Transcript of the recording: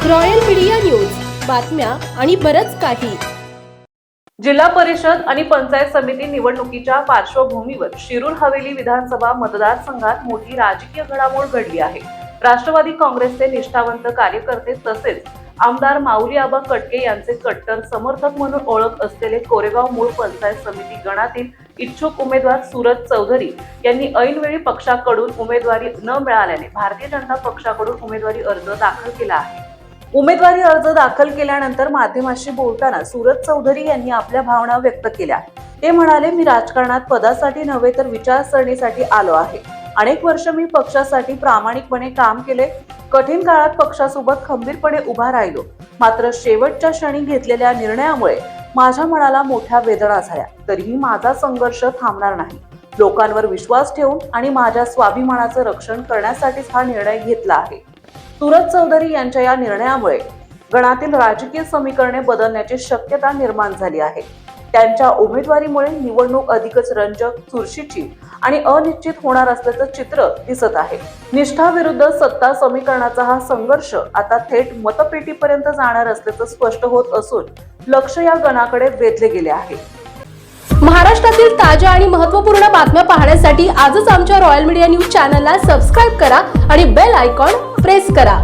Royal media news, बातम्या आणि बरंच काही. जिल्हा परिषद आणि पंचायत समिती निवडणुकीच्या पार्श्वभूमीवर शिरूर हवेली विधानसभा मतदारसंघात मोठी राजकीय घडामोड घडली आहे. राष्ट्रवादी काँग्रेसचे निष्ठावंत कार्यकर्ते तसेच आमदार माऊली आबा कटके यांचे कट्टर समर्थक म्हणून ओळख असलेले कोरेगाव मूळ पंचायत समिती गणातील इच्छुक उमेदवार सूरज चौधरी यांनी ऐनवेळी पक्षाकडून उमेदवारी न मिळाल्याने भारतीय जनता पक्षाकडून उमेदवारी अर्ज दाखल केला आहे. उमेदवारी अर्ज दाखल केल्यानंतर माध्यमांशी बोलताना सूरज चौधरी यांनी आपल्या भावना व्यक्त केल्या. ते म्हणाले, मी राजकारणात पदासाठी नव्हे तर विचारसरणीसाठी आलो आहे. अनेक वर्ष मी पक्षासाठी प्रामाणिकपणे काम केले. कठीण काळात पक्षासोबत खंबीरपणे उभा राहिलो. मात्र शेवटच्या क्षणी घेतलेल्या निर्णयामुळे माझ्या मनाला मोठ्या वेदना झाल्या. तरीही माझा संघर्ष थांबणार नाही. लोकांवर विश्वास ठेवून आणि माझ्या स्वाभिमानाचं रक्षण करण्यासाठीच हा निर्णय घेतला आहे. सूरज चौधरी यांच्या या निर्णयामुळे गणातील राजकीय समीकरणे बदलण्याची शक्यता निर्माण झाली आहे. त्यांच्या उमेदवारीमुळे निवडणूक अधिकच रंजक, चुरशीची आणि अनिश्चित होणार असल्याचं चित्र दिसत आहे. निष्ठा विरुद्ध सत्ता समीकरणाचा हा संघर्ष आता थेट मतपेटीपर्यंत जाणार असल्याचं स्पष्ट होत असून लक्ष या गणाकडे वेधले गेले आहे. महाराष्ट्रातील ताज्या आणि महत्त्वपूर्ण बातम्या पाहण्यासाठी आजच आमच्या रॉयल मीडिया न्यूज चॅनलला सबस्क्राईब करा आणि बेल आयकॉन प्रेस करा.